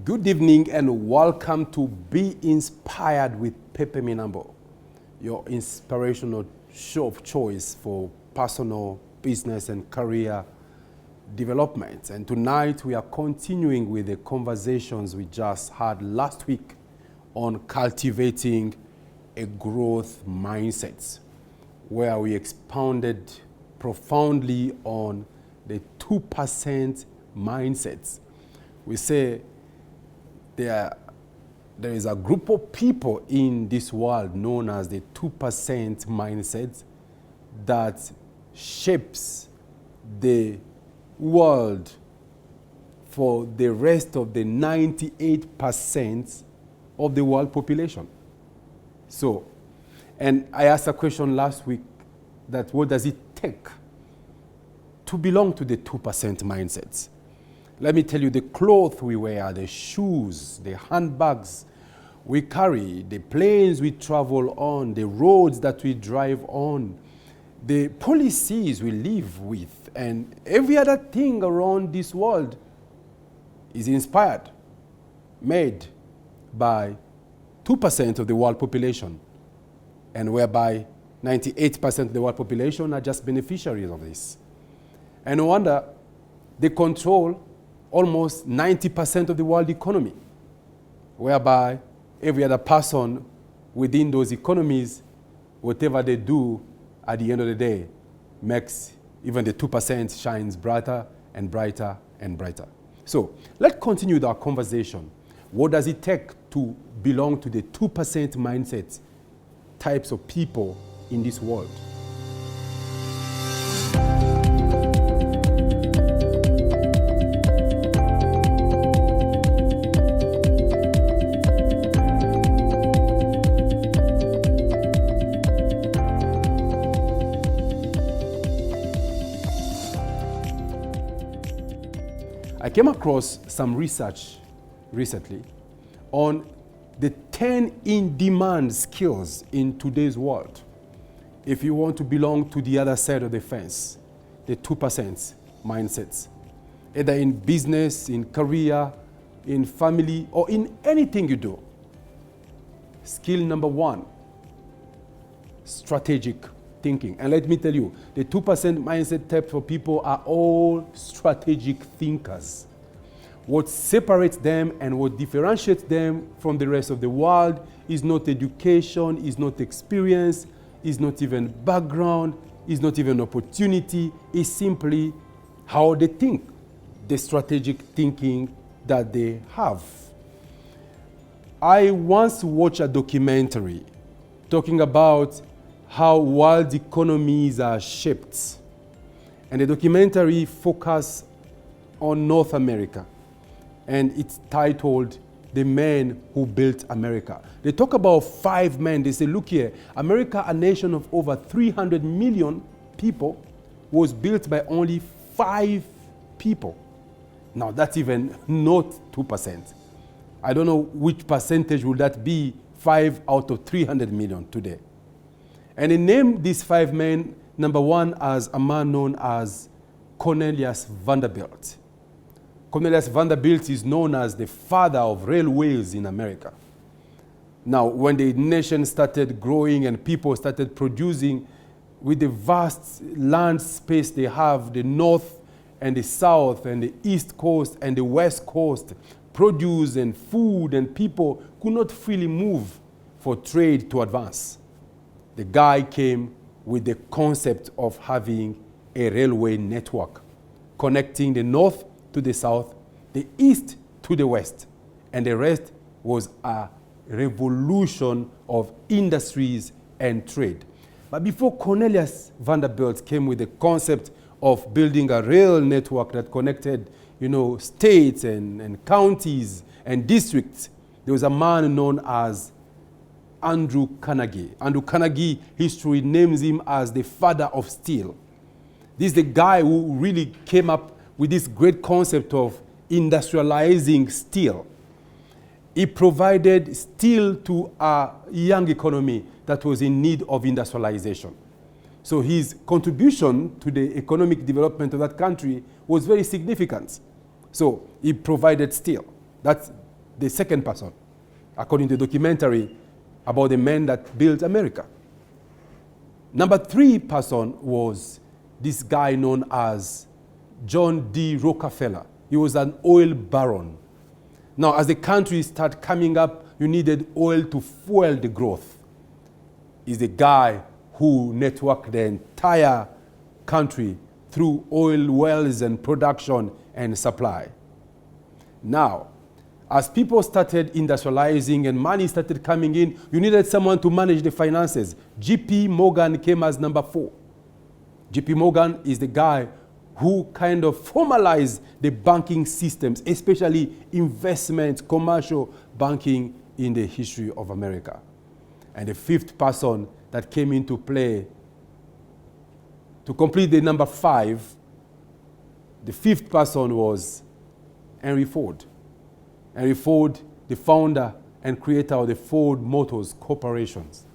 Good evening and welcome to Be Inspired with Pepe Minambo, your inspirational show of choice for personal, business and career development. And tonight we are continuing with the conversations we just had last week on cultivating a growth mindset, where we expounded profoundly on the 2% mindsets. We say there is a group of people in this world known as the 2% mindset that shapes the world for the rest of the 98% of the world population. So, and I asked a question last week that what does it take to belong to the 2% mindsets? Let me tell you, the clothes we wear, the shoes, the handbags we carry, the planes we travel on, the roads that we drive on, the policies we live with, and every other thing around this world is inspired, made by 2% of the world population, and whereby 98% of the world population are just beneficiaries of this. And no wonder they control almost 90% of the world economy, whereby every other person within those economies, whatever they do at the end of the day, makes even the 2% shines brighter and brighter and brighter. So let's continue with our conversation. What does it take to belong to the 2% mindset types of people in this world? I came across some research recently on the 10 in-demand skills in today's world if you want to belong to the other side of the fence, the 2% mindsets, either in business, in career, in family, or in anything you do. Skill number 1, strategic thinking. And let me tell you, the 2% mindset type of people are all strategic thinkers. What separates them and what differentiates them from the rest of the world is not education, is not experience, is not even background, is not even opportunity, is simply how they think, the strategic thinking that they have. I once watched a documentary talking about how world economies are shaped. And the documentary focused on North America. And it's titled, The Men Who Built America. They talk about 5 men. They say, look here, America, a nation of over 300 million people, was built by only 5 people. Now that's even not 2%. I don't know which percentage would that be, 5 out of 300 million today. And they named these 5 men, number 1 as a man known as Cornelius Vanderbilt. Cornelius Vanderbilt is known as the father of railways in America. Now, when the nation started growing and people started producing, with the vast land space they have, the north and the south and the east coast and the west coast, produce and food and people could not freely move for trade to advance. The guy came with the concept of having a railway network, connecting the north to the south, the east to the west, and the rest was a revolution of industries and trade. But before Cornelius Vanderbilt came with the concept of building a rail network that connected, states and counties and districts, there was a man known as Andrew Carnegie. Andrew Carnegie, history names him as the father of steel. This is the guy who really came up with this great concept of industrializing steel. He provided steel to a young economy that was in need of industrialization. So his contribution to the economic development of that country was very significant. So he provided steel. That's the second person, according to the documentary about the men that built America. Number 3 person was this guy known as John D. Rockefeller. He was an oil baron. Now, as the country started coming up, you needed oil to fuel the growth. He's the guy who networked the entire country through oil wells and production and supply. Now, as people started industrializing and money started coming in, you needed someone to manage the finances. J.P. Morgan came as number 4. J.P. Morgan is the guy who kind of formalized the banking systems, especially investment, commercial banking in the history of America. And the 5th person that came into play to complete the number 5, the 5th person was Henry Ford. Henry Ford, the founder and creator of the Ford Motors Corporations.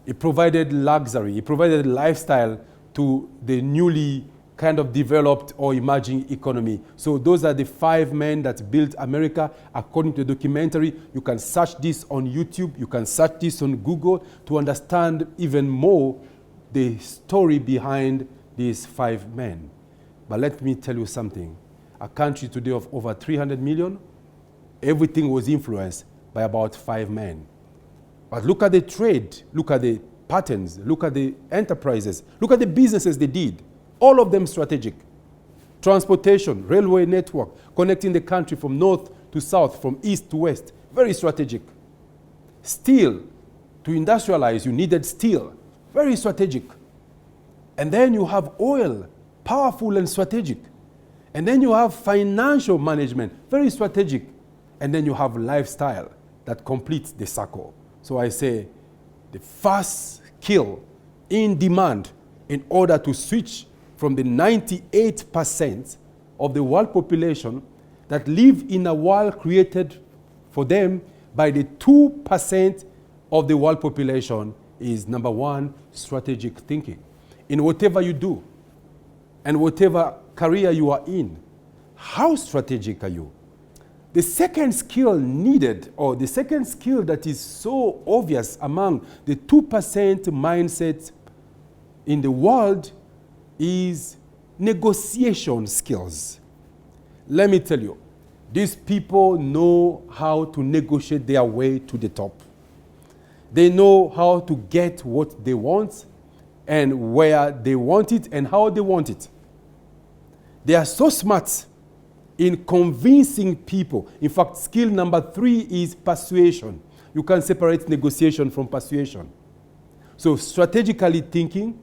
He provided luxury, he provided lifestyle to the newly kind of developed or emerging economy. So those are the 5 men that built America according to the documentary. You can search this on YouTube, you can search this on Google to understand even more the story behind these 5 men. But let me tell you something. A country today of over 300 million, everything was influenced by about 5 men. But look at the trade, look at the patterns, look at the enterprises, look at the businesses they did. All of them strategic. Transportation, railway network, connecting the country from north to south, from east to west, very strategic. Steel, to industrialize, you needed steel, very strategic. And then you have oil, powerful and strategic. And then you have financial management, very strategic. And then you have lifestyle that completes the circle. So I say the first skill in demand in order to switch from the 98% of the world population that live in a world created for them by the 2% of the world population is number 1, strategic thinking. In whatever you do and whatever career you are in, how strategic are you? The second skill needed, or the second skill that is so obvious among the 2% mindset in the world is negotiation skills. Let me tell you, these people know how to negotiate their way to the top. They know how to get what they want and where they want it and how they want it. They are so smart in convincing people. In fact, skill number 3 is persuasion. You can separate negotiation from persuasion. So strategically thinking,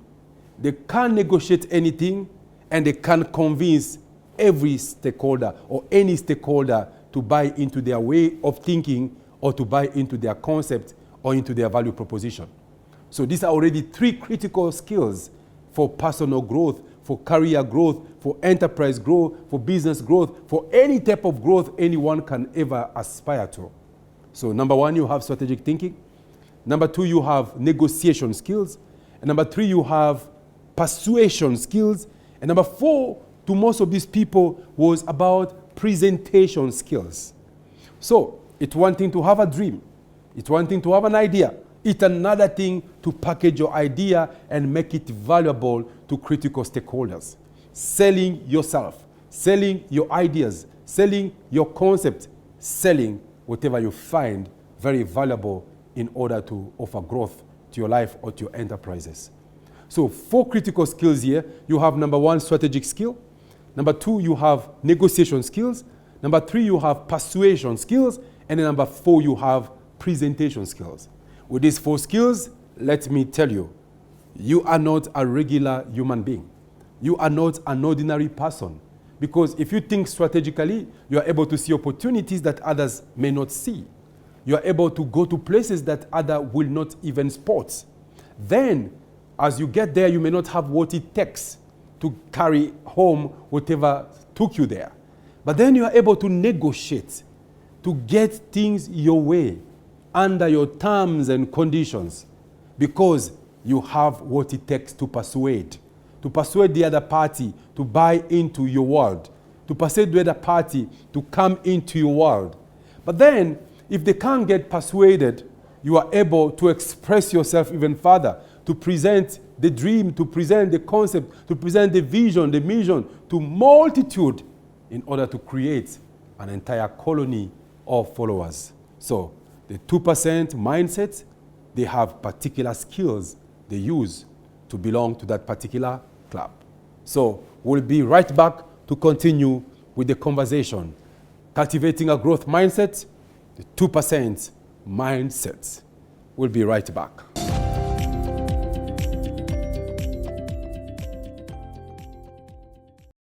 they can negotiate anything and they can convince every stakeholder or any stakeholder to buy into their way of thinking or to buy into their concept or into their value proposition. So these are already 3 critical skills for personal growth, for career growth, for enterprise growth, for business growth, for any type of growth anyone can ever aspire to. So number 1, you have strategic thinking. Number 2, you have negotiation skills. And number 3, you have persuasion skills. And number 4, to most of these people, was about presentation skills. So it's one thing to have a dream. It's one thing to have an idea. It's another thing to package your idea and make it valuable to critical stakeholders. Selling yourself, selling your ideas, selling your concept, selling whatever you find very valuable in order to offer growth to your life or to your enterprises. So 4 critical skills here. You have number 1, strategic skill. Number 2, you have negotiation skills. Number 3, you have persuasion skills. And then number 4, you have presentation skills. With these 4 skills, let me tell you, you are not a regular human being. You are not an ordinary person. Because if you think strategically, you are able to see opportunities that others may not see. You are able to go to places that others will not even spot. Then, as you get there, you may not have what it takes to carry home whatever took you there. But then you are able to negotiate, to get things your way, under your terms and conditions, because you have what it takes to persuade the other party to buy into your world, to persuade the other party to come into your world. But then, if they can't get persuaded, you are able to express yourself even further, to present the dream, to present the concept, to present the vision, the mission to multitude in order to create an entire colony of followers. So the 2% mindset, they have particular skills they use to belong to that particular club. So we'll be right back to continue with the conversation. Cultivating a growth mindset, the 2% mindset. We'll be right back.